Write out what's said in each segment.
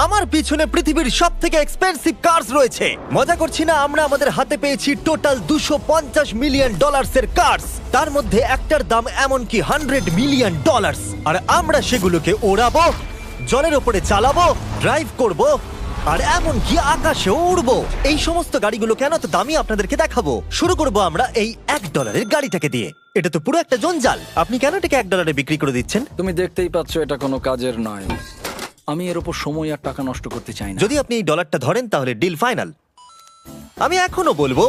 আমার পিছনে পৃথিবীর সবথেকে এক্সপেন্সিভ কার্স রয়েছে। মজা করছি না, আমরা আমাদের হাতে পেয়েছি টোটাল $250 মিলিয়ন এর কার্স। তার মধ্যে একটার দাম এমনকি $100 মিলিয়ন। আর আমরা সেগুলোকে ওড়াবো, জলের ওপরে চালাবো, ড্রাইভ করব, আর এমনকি আকাশেও উড়বো। এই সমস্ত গাড়িগুলো কেন তো দামি আপনাদেরকে দেখাবো। শুরু করব আমরা এই $1 গাড়িটাকে দিয়ে। এটা তো পুরো একটা জঞ্জাল। আপনি কেন এটাকে $1 বিক্রি করে দিচ্ছেন? তুমি দেখতেই পাচ্ছ এটা কোনো কাজের নয়। আমি এর উপর সময় আর টাকা নষ্ট করতে চাই না। যদি আপনি এই ডলারটা ধরেন তাহলে ডিল ফাইনাল। আমি এখনো বলবো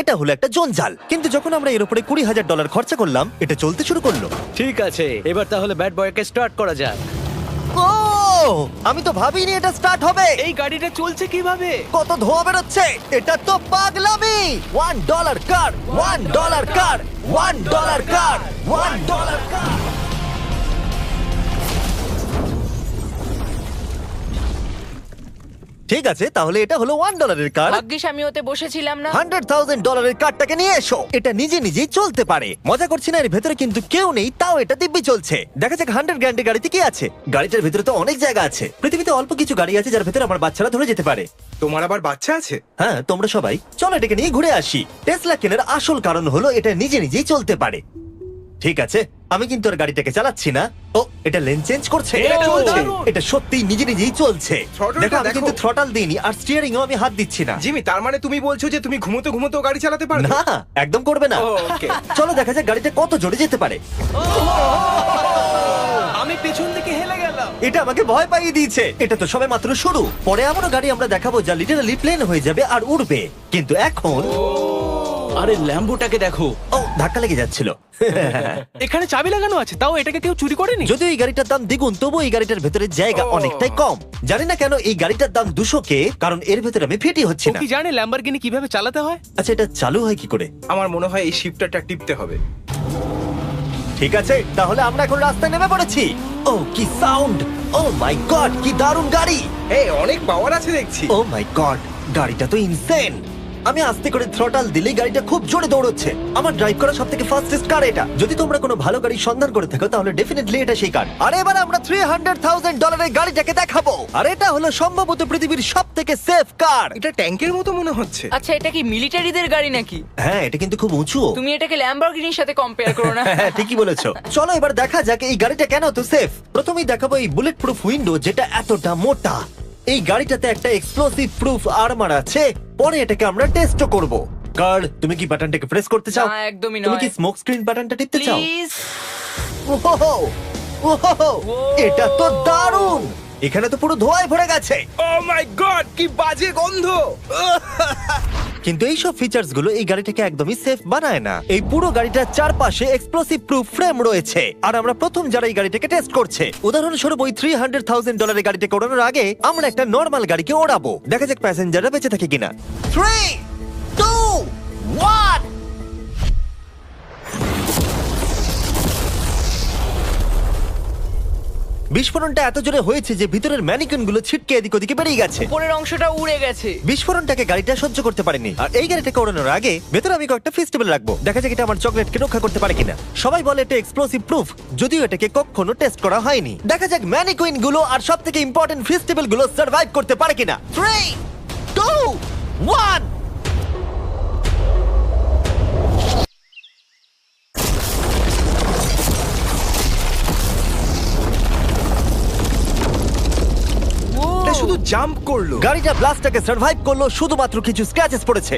এটা হলো একটা জঞ্জাল, কিন্তু যখন আমরা এর উপরে $20,000 খরচা করলাম, এটা চলতে শুরু করলো। ঠিক আছে, এবার তাহলে ব্যাড বয়কে স্টার্ট করা যাক। ও, আমি তো ভাবিনি এটা স্টার্ট হবে। এই গাড়িটা চলছে কিভাবে? কত ধোঁয়া বেরোচ্ছে, এটা তো পাগলামি। $1 কার, $1 কার, $1 কার, $1 কার। ঠিক আছে, তাহলে এটা হলো $1 কার। ভাগ্যিস আমি ওতে বসেছিলাম না। $100,000 কারটাকে নিয়ে এসো। এটা নিজে নিজেই চলতে পারে। মজা করছি না, এর ভেতরে কিন্তু কেউ নেই, তাও এটা দিব্যি চলছে। দেখা যাক 100 গ্র্যান্ডের গাড়িতে কি আছে। গাড়িটার ভেতরে তো অনেক জায়গা আছে। পৃথিবীতে অল্প কিছু গাড়ি আছে যার ভেতরে আমার বাচ্চারা ধরে যেতে পারে। তোমার আবার বাচ্চা আছে? হ্যাঁ, তোমরা সবাই চলো এটাকে নিয়ে ঘুরে আসি। টেসলা কেনার আসল কারণ হলো এটা নিজে নিজেই চলতে পারে। ঠিক আছে, আমি কিন্তু আর গাড়িটাকে চালাচ্ছি না। ও, এটা লেন চেঞ্জ করছে। এটা চলছে। এটা সত্যিই নিজে নিজেই চলছে। Throttle-টা দেখো, আমি দেখো। কিন্তু থ্রটাল দিইনি, আর স্টিয়ারিংও আমি হাত দিচ্ছি না। জিমি, তার মানে তুমি বলছো যে তুমি ঘুমোতে ঘুমোতেও গাড়ি চালাতে পারবে? না, একদম করবে না। ও, okay. চলো দেখা যাক গাড়িটা কত জোরে যেতে পারে। আমি পেছন থেকে হেলে গেলাম। এটা আমাকে ভয় পাইয়ে দিয়েছে। এটা তো সবে মাত্র শুরু। পরে এমনও গাড়ি আমরা দেখাবো যা লিটারালি প্লেন হয়ে যাবে আর উড়বে। কিন্তু এখন আরে ল্যাম্বোটাকে দেখো, ও, ধাক্কা লেগে যাচ্ছিল। এখানে চাবি লাগানো আছে, তাও এটাকে কেউ চুরি করেনি। যদিও এই গাড়িটার দাম দ্বিগুণ, তবু এই গাড়িটার ভেতরে জায়গা অনেকটাই কম। জানি না কেন এই গাড়িটার দাম 200K, কারণ এর ভেতরে আমি ফিটি হচ্ছি ও না। কি জানে ল্যাম্বরগিনি কিভাবে চালাতে হয়? আচ্ছা, এটা চালু হয় কি করে? আমার মনে হয় এই শিফটারটা টিপতে হবে। ঠিক আছে, তাহলে আমরা এখন রাস্তায় নেমে পড়েছি। ও, কি সাউন্ড! ও মাই গড, কি দারুণ গাড়ি! এই অনেক পাওয়ার আছে দেখছি। ও মাই গড, গাড়িটা তো ইনসেন। আমি আস্তে করে থ্রটাল দিলেই গাড়িটা খুব জোরে দৌড়চ্ছে। আমার ড্রাইভ করা সবথেকে ফাস্টেস্ট কার এটা। যদি তোমরা কোনো ভালো গাড়ির সন্ধান করে থাকো তাহলে ডেফিনেটলি এটা সেই কার। আর এবার আমরা $300,000 গাড়িটাকে দেখাবো। আর এটা হলো সম্ভবত পৃথিবীর সবথেকে সেফ কার। এটা ট্যাঙ্কের মতো মনে হচ্ছে। আচ্ছা, এটা কি মিলিটারিদের গাড়ি নাকি? হ্যাঁ, এটা কিন্তু খুব উঁচু। তুমি এটাকে ল্যাম্বরগিনির সাথে কম্পেয়ার করো না। হ্যাঁ, ঠিকই বলেছো। চলো এবার দেখা যাক এই গাড়িটা কেন তো সেফ। প্রথমেই দেখাবো এই বুলেট প্রুফ উইন্ডো, যেটা এতটা মোটা। এই গাড়িটাতে একটা এক্সপ্লোসিভ প্রুফ আর্মার আছে। পরে এটাকে আমরা টেস্ট করব। কার, তুমি কি বাটনটাকে প্রেস করতে চাও? না, একদমই তুমি নয়। কি স্মোক স্ক্রিন বাটনটা টিপতে চাও? প্লিজ। ওহো, ওহো, এটা তো দারুণ। এখানে তো পুরো ধোঁয়ায় ভরে গেছে। ও মাই গড, কি বাজে গন্ধ! কিন্তু এইসব ফিচার্স গুলো এই গাড়িটাকে একদমই সেফ বানায় না। এই পুরো গাড়িটার চারপাশে এক্সপ্লোসিভ প্রুফ ফ্রেম রয়েছে। আর আমরা প্রথম যারা এই গাড়িটাকে টেস্ট করছে, উদাহরণস্বরূপ ওই $300,000 গাড়িটাকে ওড়ানোর আগে আমরা একটা নর্মাল গাড়িকে ওড়াবো। দেখা যাক প্যাসেঞ্জাররা বেঁচে থাকে কিনা। 3, 2, 1। বিস্ফোরণটা এত জোরে হয়েছে যে ভিতরের ম্যানিকুইন গুলো ছিটকে এদিক ওদিকে বেরিয়ে গেছে। উপরের অংশটা উড়ে গেছে। বিস্ফোরণটাকে গাড়িটা সহ্য করতে পারেনি। আর এই গাড়িটাকে ওড়ানোর আগে ভেতরে আমি কয়েকটা ফেস্টিভ্যাল রাখবো। দেখা যাক এটা আমার চকলেটকে রক্ষা করতে পারে কিনা। সবাই বলে এটা এক্সপ্লোসিভ প্রুফ, যদিও এটাকে কখনো টেস্ট করা হয়নি। দেখা যাক ম্যানিকুইন গুলো আর সবথেকে ইম্পর্টেন্ট ফেস্টিভ্যাল গুলো সার্ভাইভ করতে পারে কিনা। 3, 2, 1। এটা শুধু জাম্প করলো। গাড়িটা ব্লাস্টটাকে সার্ভাইভ করলো, শুধুমাত্র কিছু স্ক্র্যাচেস পড়েছে।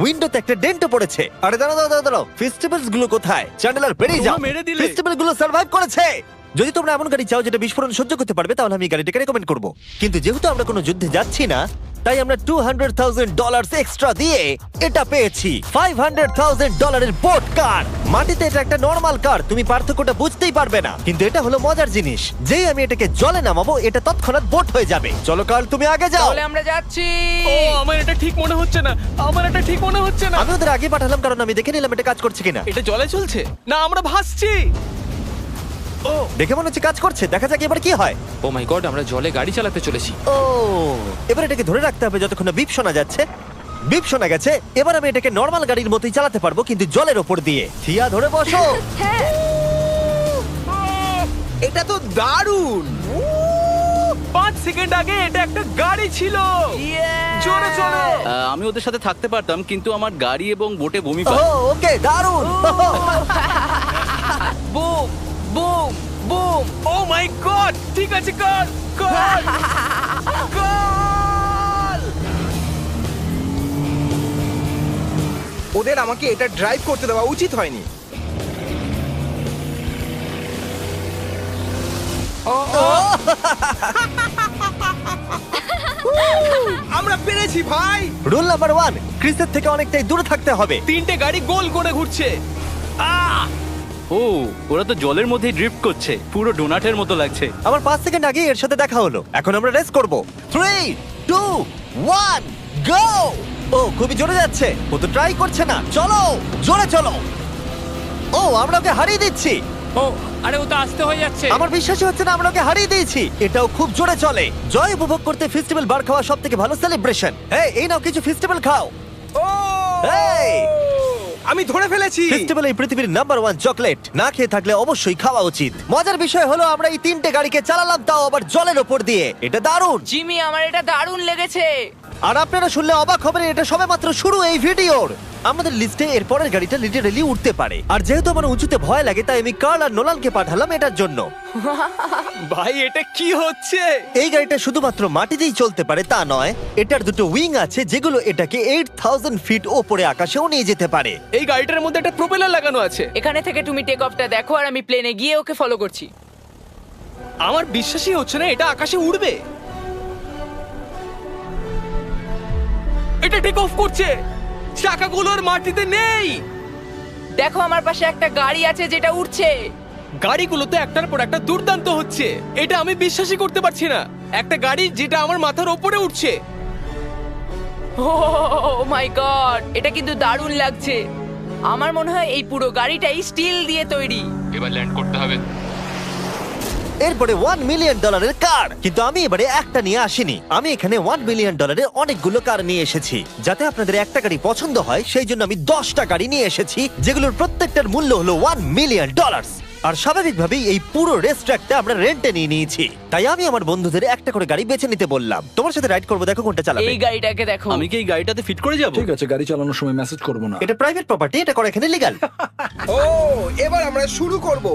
উইন্ডোতে একটা ডেন্টও পড়েছে। আরে দাঁড়াও, ফেস্টিভ্যালস গুলো কোথায়? চ্যান্ডেলার বেরিয়ে যাও। তোমরা মেরে দিলে। ফেস্টিভ্যাল গুলো সার্ভাইভ করেছে। যদি তোমরা এমন গাড়ি চাও যেটা বিস্ফোরণ সহ্য করতে পারবে, তাহলে আমি এই গাড়িটাকে রেকমেন্ড করব। কিন্তু যেহেতু আমরা কোনো যুদ্ধে যাচ্ছি না, তাই আমরা $200,000 এক্সট্রা দিয়ে এটা পেয়েছি। $500,000 এর বোট কার। মাটিতে এটা একটা নর্মাল কার, তুমি পার্থক্যটা বুঝতেই পারবে না। কিন্তু এটা হলো মজার জিনিস, যেই আমি এটাকে জলে নামাবো এটা তৎক্ষণাৎ বোট হয়ে যাবে। চলো কার, তুমি আগে যাও। তাহলে আমরা যাচ্ছি। ও, আমার এটা ঠিক মনে হচ্ছে না, আমার এটা ঠিক মনে হচ্ছে না। আমি ওদের আগে পাঠালাম কারণ আমি দেখে নিলাম এটা কাজ করছে কিনা। এটা জলে চলছে না, আমরা ভাসছি। ও, দেখে মনে হচ্ছে কাজ করছে। দেখা যাক এবার কি হয়। ও মাই গড, আমরা জলে গাড়ি চালাতে চলেছি। ও, এবার এটাকে ধরে রাখতে হবে যতক্ষণ না বিপ শোনা যাচ্ছে। বিপ শোনা গেছে। এবার আমি এটাকে নর্মাল গাড়ির মতোই চালাতে পারবো, কিন্তু জলের ওপর দিয়ে। থিয়া, ধরে বসো। হ্যাঁ। এটা তো দারুণ। 5 সেকেন্ড আগে এটা একটা গাড়ি ছিল। জোরে চলো। আমি ওদের সাথে থাকতে পারতাম কিন্তু আমার গাড়ি এবং বোটে বমি ও পায়। ওকে দারুণ বুম বুম বুম। ও মাই গড, ঠিক আছে, কর কর কর। ওদের আমাকে এটা ড্রাইভ করতে দেওয়া উচিত হয়নি। আমরা পেরেছি ভাই। রুল নাম্বার 1, ক্রিসের থেকে অনেকটাই দূরে থাকতে হবে। 3টে গাড়ি গোল করে ঘুরছে। ও ওরা তো জলের মধ্যেই ড্রিফট করছে, পুরো ডোনাটের মতো লাগছে। আমার 5 সেকেন্ড আগে এর সাথে দেখা হলো। এখন আমরা রেস করব। 3 2 1 গো। ও খুবই জোরে যাচ্ছে। ও তো ট্রাই করছে না। চলো জোরে চলো। ও আমরা ওকে হারিয়ে দিচ্ছি। ও আরে ও তো আসতে হয়ে যাচ্ছে। আমার বিশ্বাসই হচ্ছে না আমরা ওকে হারিয়ে দিয়েছি। এটাও খুব জোরে চলে। জয় উপভোগ করতে ফেস্টিভ্যাল বার খাওয়া সব থেকে ভালো সেলিব্রেশন। এই নাও কিছু ফেস্টিভ্যাল খাও। ও এই আমি ধরে ফেলেছি। ফেস্টিভ্যাল এই পৃথিবীর নাম্বার 1 চকলেট। না খেয়ে থাকলে অবশ্যই খাওয়া উচিত। মজার বিষয় হলো আমরা এই 3টে গাড়িকে চালালাম, তাও আবার জলের ওপর দিয়ে। এটা দারুণ। জিমি, আমার এটা দারুণ লেগেছে। আর আপনারা শুনলে অবাক হবেন, এটা সবেমাত্র শুরু এই ভিডিওর। আমাদের লিস্টে এর পরের গাড়িটা লিটারেলি উঠতে পারে। আর যেহেতু আমার উঁচুতে ভয় লাগে, তাই আমি কার্ল আর নোলানকে পাঠালাম এটার জন্য। ভাই এটা কি হচ্ছে? এই গাড়িটা শুধুমাত্র মাটিতেই চলতে পারে তা নয়, এটার দুটো উইং আছে যেগুলো এটাকে 8000 ফিট ওপরে আকাশেও নিয়ে যেতে পারে। এই গাড়িটার মধ্যে একটা প্রপেলার লাগানো আছে। এখানে থেকে তুমি টেক অফটা দেখো আর আমি প্লেনে গিয়ে ওকে ফলো করছি। আমার বিশ্বাসই হচ্ছে না এটা আকাশে উড়বে। এটা টেক অফ করছে। চাকাগুলোর মাটিতে নেই। দেখো আমার পাশে একটা গাড়ি আছে যেটা উঠছে। গাড়িগুলো তো একটার পর একটা দুর্দান্ত হচ্ছে। এটা আমি বিশ্বাসই করতে পারছি না। একটা গাড়ি যেটা আমার মাথার ওপরে উঠছে। ও মাই গড, এটা কিন্তু দারুণ লাগছে। আমার মনে হয় এই পুরো গাড়িটাই স্টিল দিয়ে তৈরি। এবার ল্যান্ড করতে হবে। এরপরে $1 মিলিয়ন কার। কিন্তু আমি এবারে একটা নিয়ে আসিনি। আমি এখানে $1 মিলিয়ন অনেকগুলো কার নিয়ে এসেছি। যাতে আপনাদের একটা গাড়ি পছন্দ হয় সেই জন্য আমি 10টা গাড়ি নিয়ে এসেছি, যেগুলোর প্রত্যেকটার মূল্য হলো $1 মিলিয়ন। আর স্বাভাবিকভাবেই এই পুরো রেস ট্র্যাকটা আমরা রেন্টে নিয়ে নিয়েছি। তাই আমি আমার বন্ধুদের একটা করে গাড়ি বেছে নিতে বললাম। তোমার সাথে রাইড করবো, দেখো কোনটা চালাবে। এই গাড়িটাকে দেখো। আমি কি এই গাড়িটাতে ফিট করে যাব? ঠিক আছে, গাড়ি চালানোর সময় মেসেজ করবো না। এটা প্রাইভেট প্রপার্টি, এটা করা এখানে লিগ্যাল। ও এবার আমরা শুরু করব।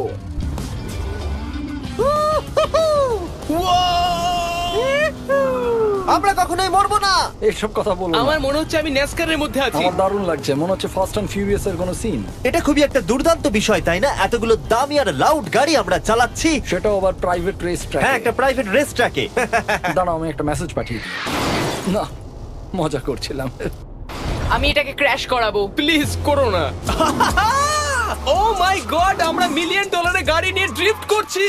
আমরা কখনোই মরবো না। এইসব কথা বলবো না। আমার মনে হচ্ছে আমি ন্যাসকারের মধ্যে আছি। আমার দারুণ লাগছে, মনে হচ্ছে ফাস্ট অ্যান্ড ফিউরিয়াস এর কোনো সিন। এটা খুবই একটা দুর্দান্ত বিষয়, তাই না? এতগুলো দামি আর লাউড গাড়ি আমরা চালাচ্ছি। সেটাও আবার প্রাইভেট রেস ট্র্যাক। হ্যাঁ, একটা প্রাইভেট রেস ট্র্যাকে। দাঁড়াও, আমি একটা মেসেজ পাঠিয়ে দিই। না, মজা করছিলাম। আমি এটাকে ক্র্যাশ করাবো। প্লিজ করো না। ও মাই গড, আমরা $1 মিলিয়ন গাড়ি নিয়ে ড্রিফট করছি।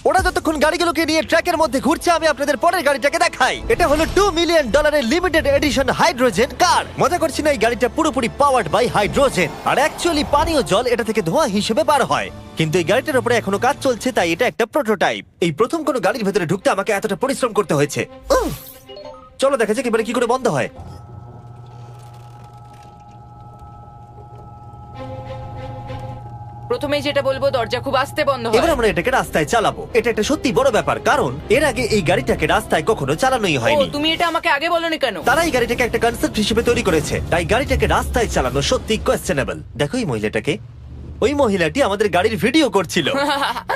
ওরা যতক্ষণ গাড়িগুলোকে নিয়ে ট্র্যাকের মধ্যে ঘুরছে, আমি আপনাদের পরের গাড়িটাকে দেখাই। এটা হলো $2 million limited edition hydrogen car. মজা করছি না, এই গাড়িটা পুরোপুরি পাওয়ার্ড বাই হাইড্রোজেন। আর অ্যাকচুয়ালি পানীয় জল এটা থেকে ধোঁয়া হিসেবে বার হয়। কিন্তু এই গাড়িটার উপরে এখনো কাজ চলছে, তাই এটা একটা প্রোটোটাইপ। এই প্রথম কোনো গাড়ির ভেতরে ঢুকতে আমাকে এতটা পরিশ্রম করতে হয়েছে। চলো দেখা যাক এবারে কি করে বন্ধ হয়। প্রথমেই যেটা বলবো, দরজা খুব আস্তে বন্ধ হয়। এবার আমরা এটাকে রাস্তায় চালাবো। এটা একটা সত্যি বড় ব্যাপার, কারণ এর আগে এই গাড়িটাকে রাস্তায় কখনো চালানোই ও, হয়নি। তুমি এটা আমাকে আগে বলনি কেন? তারা এই গাড়িটাকে একটা কনসেপ্ট হিসেবে তৈরি করেছে, তাই গাড়িটাকে রাস্তায় চালানো সত্যি কোয়েশ্চেনেবল। দেখো এই মহিলাটাকে। ওই মহিলাটি আমাদের গাড়ির ভিডিও করছিল।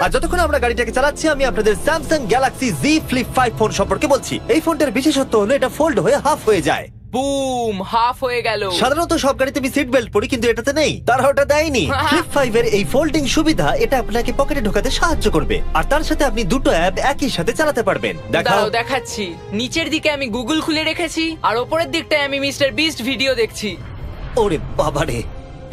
আর যতক্ষণ আমরা গাড়িটাকে চালাচ্ছি, আমি আপনাদের Samsung Galaxy Z Flip 5 phone সম্পর্কে বলছি। এই ফোনটার বিশেষত্ব হলো এটা ফোল্ড হয়ে হাফ হয়ে যায়। বুম, হাফ হয়ে গেল। সাধারণত সব গাড়িতে আমি সিট বেল্ট পরি, কিন্তু এটাতে নেই। তারা ওটা দেয়নি। ফ্লিপ 5 এর এই ফোল্ডিং সুবিধা, এটা আপনাকে পকেটে ঢোকাতে সাহায্য করবে। আর তার সাথে আপনি দুটো অ্যাপ একই সাথে চালাতে পারবেন। দেখাও। দাঁড়াও দেখাচ্ছি। নিচের দিকে আমি গুগল খুলে রেখেছি, আর ওপরের দিকটায় আমি মিস্টার বিস্ট ভিডিও দেখছি। ওরে বাবারে,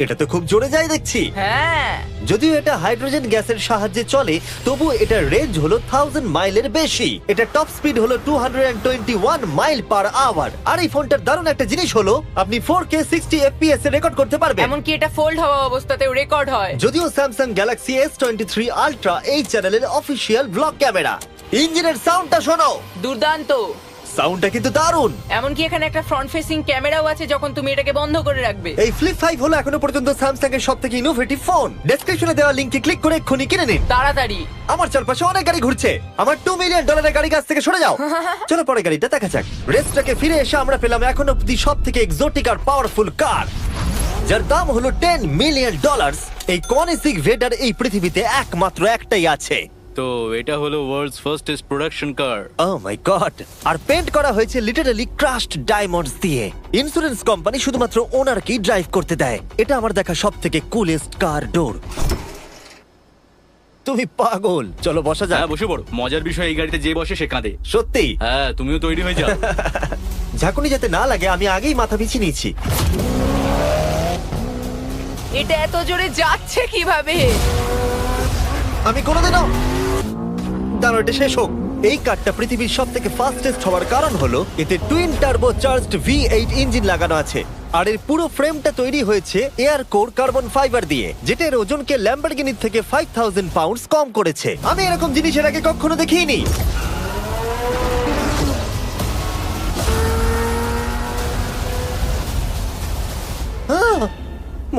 এটা তো খুব জোরে যায় দেখছি। হ্যাঁ, যদিও এটা হাইড্রোজেন গ্যাসের সাহায্যে চলে, তবু এটার রেঞ্জ হলো 1000 মাইলের বেশি। এটা টপ স্পিড হলো 221 মাইল পার আওয়ার। আর এই ফোনটার দারুণ একটা জিনিস হলো, আপনি 4K 60 FPS এ রেকর্ড করতে পারবেন। এমনকি এটা ফোল্ড হওয়া অবস্থাতেও রেকর্ড হয়। যদিও স্যামসাং গ্যালাক্সি S23 আলট্রা এই চ্যানেলের অফিসিয়াল ব্লগ ক্যামেরা। ইঞ্জিনের সাউন্ডটা শোনো। দুর্দান্ত। সাউন্ডটা কিন্তু দারুণ। এমনকি এখানে একটা ফ্রন্ট ফেসিং ক্যামেরাও আছে যখন তুমি এটাকে বন্ধ করে রাখবে। এই ফ্লিপ 5 হলো এখনো পর্যন্ত স্যামসাং এর সবথেকে ইনোভেটিভ ফোন। ডেসক্রিপশনে দেওয়া লিংকে ক্লিক করে এক্ষুনি কিনে নিন। তাড়াতাড়ি। আমার চারপাশে অনেক গাড়ি ঘুরছে। আমার $2 মিলিয়ন গাড়ি কাছ থেকে সরে যাও। চলো পরে গাড়িটা দেখা যাক। রেসটাকে ফিরে এসে আমরা পেলাম এখন অব্দি সব থেকে এক্সোটিক আর পাওয়ারফুল কার, যার দাম হলো $10 মিলিয়ন। এই কনিসিক ভেডার এই পৃথিবীতে একমাত্র একটাই আছে। তো এটা হলো ওয়ার্ল্ডস ফার্স্টেস্ট প্রোডাকশন কার। ও মাই গড! আর পেন্ট করা হয়েছে লিটারালি ক্রাশড ডায়মন্ডস দিয়ে। ইন্স্যুরেন্স কোম্পানি শুধুমাত্র ওনারকেই ড্রাইভ করতে দেয়। এটা আমার দেখা সব থেকে কুলেস্ট কার ডোর। তুমি পাগল। চলো বসা যাক। হ্যাঁ বসে পড়ো। মজার বিষয় এই গাড়িতে যে বসে সে কাঁদে। সত্যি? হ্যাঁ তুমিও তৈরি হয়ে যাও। ঝাঁকুনি যাতে না লাগে আমি আগেই মাথা পিছিয়ে নিয়েছি। এটা এত জোরে যাচ্ছে কিভাবে? আমি কোনোদিনও দাঁড়ো, এটা শেষ হোক। এই কারটা পৃথিবীর সব থেকে ফাস্টেস্ট হওয়ার কারণ হলো এতে twin turbo charged V8 engine লাগানো আছে। আর এর পুরো ফ্রেমটা তৈরি হয়েছে এয়ার কোর কার্বন ফাইবার দিয়ে, যেটা এর ওজনকে ল্যাম্বরগিনির থেকে 5000 পাউন্ডস কম করেছে। আমি এরকম জিনিস এর আগে কখনো দেখিনি।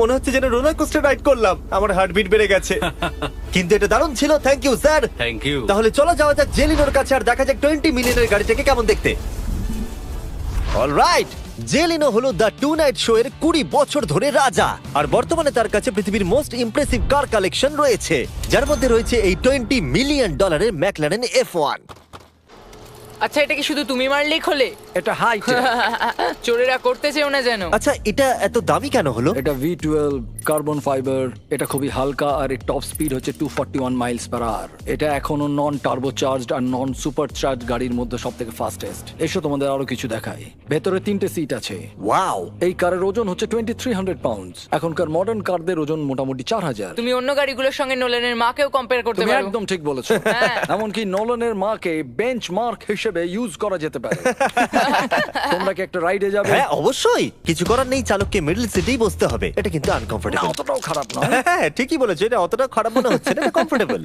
মনে হচ্ছে যেন রোলার কোস্টার রাইড করলাম। আমার হার্টবিট বেড়ে গেছে। কিন্তু এটা দারুণ ছিল। Thank you sir. Thank you. তাহলে চলো যাওয়া যাক জেলিনোর কাছে আর দেখা যাক 20 মিলিয়নের গাড়িটাকে কেমন দেখতে। অলরাইট, জেলিনো হলো দ্য টু নাইট শো এর 20 বছর ধরে রাজা। আর বর্তমানে তার কাছে পৃথিবীর মোস্ট ইমপ্রেসিভ কার কালেকশন রয়েছে, যার মধ্যে রয়েছে এই $20 মিলিয়ন ম্যাকলারেন F1। আচ্ছা, এটা কি শুধু তুমি মারলেই খোলে? এটা হাই। চোরেরা করতে চেও না যেন। আচ্ছা, এটা এত দামি কেন হলো? এটা V12 কার্বন ফাইবার। এটা খুবই হালকা আর এর টপ স্পিড হচ্ছে 241 মাইলস পার আওয়ার। এটা এখনো নন টার্বো চার্জড আর নন সুপার চার্জ গাড়ির মধ্যে সবথেকে ফাস্টেস্ট। এসো তোমাদের আরো কিছু দেখাই। ভেতরে 3টে সিট আছে। ওয়াও! এই কারের ওজন হচ্ছে 2300 পাউন্ডস। এখনকার মডার্ন কারদের ওজন মোটামুটি 4000। তুমি অন্য গাড়িগুলোর সঙ্গে নোলানের মাকেও কম্পেয়ার করতে তুমি পারো। একদম ঠিক বলেছো। হ্যাঁ। এমনকি নোলানের মাকে বেঞ্চমার্ক হিসেবে ইউজ করা যেতে পারে। তোমরা কি একটা রাইডে যাবে? হ্যাঁ অবশ্যই। কিছু করার নেই, চালককে মিডল সিটেই বসতে হবে। এটা কিন্তু না, আনকমফোর্টেবল। অতটাও খারাপ নয়। হ্যাঁ ঠিকই বলেছো, এটা অতটা খারাপ মনে হচ্ছে না, এটা কমফোর্টেবল।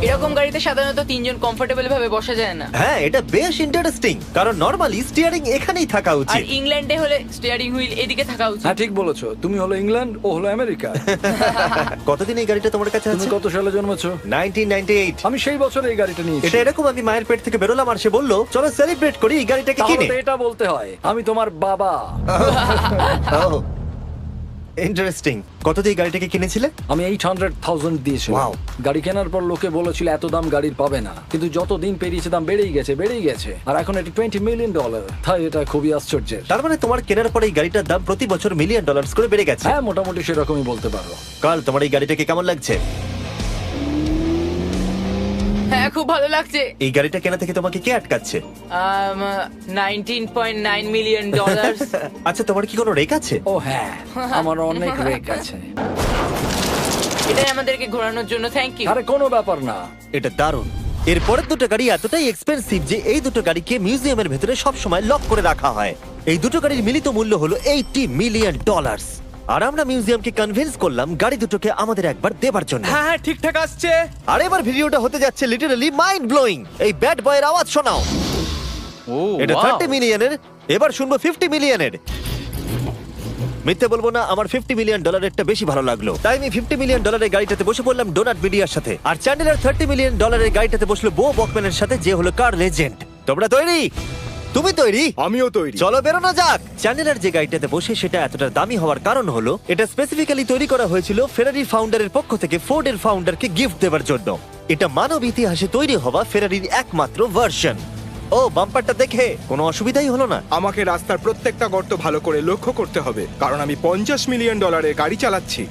এরকম গাড়িতে সাধারণত 3 জন কমফোর্টেবল ভাবে বসা যায় না। হ্যাঁ এটা বেশ ইন্টারেস্টিং, কারণ নরমালি স্টিয়ারিং এখানেই থাকা আর উচিত। ইংল্যান্ডে হলে স্টিয়ারিং হুইল এদিকে থাকা উচিত। হ্যাঁ ঠিক বলেছো। তুমি হলো ইংল্যান্ড, ও হলো আমেরিকা। কতদিন এই গাড়িটা তোমার কাছে তুমি আছে? কত সালে জন্মেছো? 1998। আমি সেই বছর এই গাড়িটা নিয়েছি। এটা এরকম, আমি মায়ের পেট থেকে বেরোলাম আর সে বললো চলো সেলিব্রেট করি এই গাড়িটাকে তাহলে কিনে। তো এটা বলতে হয় আমি তোমার বাবা। ইন্টারেস্টিং। কত দিয়ে এই গাড়িটাকে কিনেছিলে? আমি 800,000 দিয়েছিলাম। Wow. গাড়ি কেনার পর লোকে বলেছিল এত দাম গাড়ির পাবে না, কিন্তু যত দিন পেরিয়েছে দাম বেড়েই গেছে। আর এখন এটা $20 মিলিয়ন। তাই এটা খুবই আশ্চর্যের। তার মানে তোমার কেনার পরে এই গাড়িটার দাম প্রতি বছর $1 মিলিয়ন করে বেড়ে গেছে। হ্যাঁ মোটামুটি সেরকমই বলতে পারো। কাল তোমার এই গাড়িটাকে কেমন লাগছে? হ্যাঁ খুব ভালো লাগছে। এই গাড়িটা কেনা থেকে তোমাকে কে আটকাচ্ছে? $19.9 মিলিয়ন। আচ্ছা তোমার কি কোনো রেক আছে? ও হ্যাঁ, আমার অনেক রেক আছে। এটাই আমাদেরকে ঘোরানোর জন্য থ্যাংক ইউ। আরে কোনো ব্যাপার না। এটা দারুণ। এর পরের দুটো গাড়ি এতটাই এক্সপেন্সিভ যে এই দুটো গাড়িকে মিউজিয়ামের ভেতরে সব সময় লক করে রাখা হয়। এই দুটো গাড়ির মিলিত মূল্য হলো $80 মিলিয়ন। আর আমরা মিউজিয়ামকে কনভিন্স করলাম গাড়ি দুটোকে আমাদের একবার দেবার জন্য। হ্যাঁ হ্যাঁ ঠিকঠাক আসছে। আর এবার ভিডিওটা হতে যাচ্ছে লিটারালি মাইন্ড ব্লোয়িং। এই ব্যাড বয়ের আওয়াজ শোনাও। ও এটা 30 মিলিয়নের, এবার শুনবো 50 মিলিয়নের। মিথ্যে বলবো না, আমার $50 মিলিয়নেরটা বেশি ভালো লাগলো, তাই আমি $50 মিলিয়ন গাড়িটাতে বসে পড়লাম ডোনাট মিডিয়ার সাথে। আর চ্যান্ডেলার $30 মিলিয়ন গাড়িটাতে বসলো বো বকম্যানের সাথে, যে হলো কার লেজেন্ড। তোমরা তৈরি? তুমি তৈরি? আমিও তৈরি। চলো বেরোনো যাক। চ্যান্ডেলার যে গাড়িটাতে বসে সেটা এতটা দামি হওয়ার কারণ হলো এটা স্পেসিফিক্যালি তৈরি করা হয়েছিল ফেরারি ফাউন্ডারের পক্ষ থেকে ফোর্ডের ফাউন্ডারকে গিফট দেওয়ার জন্য। এটা মানব ইতিহাসে তৈরি হওয়া ফেরারির একমাত্র ভার্সন। ও বাম্পারটা দেখে কোনো অসুবিধাই হলো না। আমাকে রাস্তার প্রত্যেকটা গর্ত ভালো করে লক্ষ্য করতে হবে, কারণ আমি $50 মিলিয়ন গাড়ি চালাচ্ছি।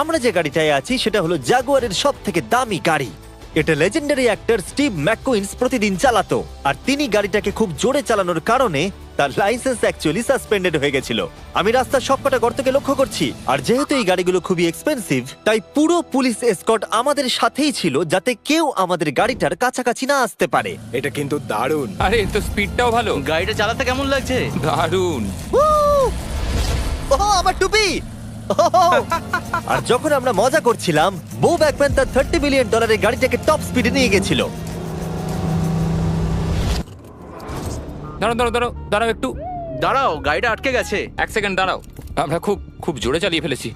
আমরা যে গাড়িটায় আছি সেটা হলো জাগুয়ারের সব থেকে দামি গাড়ি। এটা লেজেন্ডারি অ্যাক্টর স্টিভ ম্যাককুইন্স প্রতিদিন চালাতো, আর তিনি গাড়িটাকে খুব জোরে চালানোর কারণে তার লাইসেন্স অ্যাকচুয়ালি সাসপেন্ডেড হয়ে গেছিল। আমি রাস্তার সবকটা গর্তকে লক্ষ্য করছি, আর যেহেতু এই গাড়িগুলো খুবই এক্সপেন্সিভ তাই পুরো পুলিশ এসকর্ট আমাদের সাথেই ছিল, যাতে কেউ আমাদের গাড়িটার কাছাকাছি না আসতে পারে। এটা কিন্তু দারুণ। আরে এর তো স্পিডটাও ভালো। গাড়িটা চালাতে কেমন লাগছে? দারুণ। ও আমার টুপি! আর যখন আমরা মজা করছিলাম, বো ব্যাকম্যান তার $30 মিলিয়ন গাড়িটাকে টপ স্পিডে নিয়ে গেছিল। দাঁড়াও দাঁড়াও দাঁড়াও দাঁড়াও একটু, দাঁড়াও, গাড়িটা আটকে গেছে। এক সেকেন্ড দাঁড়াও। আমরা খুব খুব জোরে চালিয়ে ফেলেছি।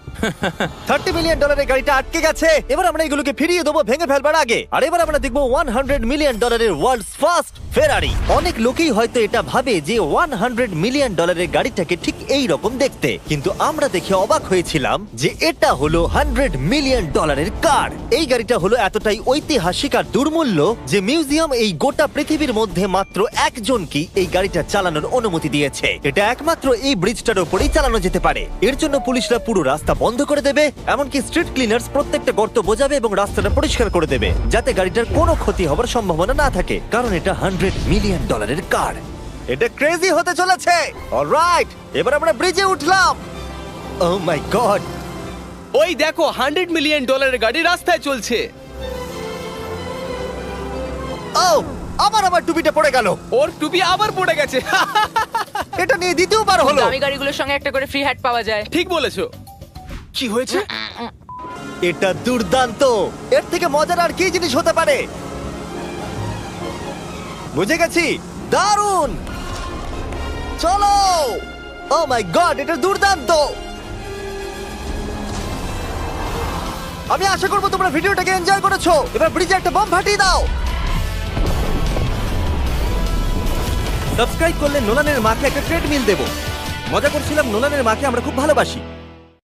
$30 মিলিয়ন গাড়িটা আটকে গেছে। এবার আমরা এগুলোকে ফিরিয়ে দেবো ভেঙে ফেলবার আগে। আর এবার আমরা দেখবো $100 মিলিয়ন ওয়ার্ল্ডস ফার্স্ট ফেরারি। অনেক লোকেই হয়তো এটা ভাবে যে $100 মিলিয়ন গাড়িটাকে ঠিক এই রকম দেখতে, কিন্তু আমরা দেখে অবাক হয়েছিলাম যে এটা হলো $100 মিলিয়ন কার। এই গাড়িটা হলো এতটাই ঐতিহাসিক আর দুর্মূল্য যে মিউজিয়াম এই গোটা পৃথিবীর মধ্যে মাত্র একজনকেই এই গাড়িটা চালানোর অনুমতি দিয়েছে। এটা একমাত্র এই ব্রিজটার উপরেই চালানো যেতে পারে। এর জন্য পুলিশরা পুরো রাস্তা বন্ধ করে দেবে, এমনকি স্ট্রিট ক্লিনার্স প্রত্যেকটা গর্ত বোঝাবে এবং রাস্তাটা পরিষ্কার করে দেবে, যাতে গাড়িটার কোনো ক্ষতি হবার সম্ভাবনা না থাকে, কারণ এটা $100 মিলিয়ন কার। এটা ক্রেজি হতে চলেছে। অলরাইট, এবার আমরা ব্রিজে উঠলাম। ও মাই গড, ওই দেখো $100 মিলিয়ন গাড়ি রাস্তায় চলছে। ও আমার টুপিটা পড়ে গেল। ওর টুপি আবার পড়ে গেছে। এটা নিয়ে দ্বিতীয়বার হলো। দামি গাড়িগুলোর সঙ্গে একটা করে ফ্রি হ্যাট পাওয়া যায়। ঠিক বলেছো। কি হয়েছে? এটা দুর্দান্ত। এর থেকে মজার আর কি জিনিস হতে পারে? বুঝে গেছি, দারুণ। চলো। ও মাই গড, এটা দুর্দান্ত। আমি আশা করবো তোমরা ভিডিওটাকে এনজয় করেছো। এবার ব্রিজে একটা বম ফাটিয়ে দাও। সাবস্ক্রাইব করলে নোলানের মাকে একটা ট্রেডমিল দেবো। মজা করছিলাম, নোলানের মাকে আমরা খুব ভালোবাসি।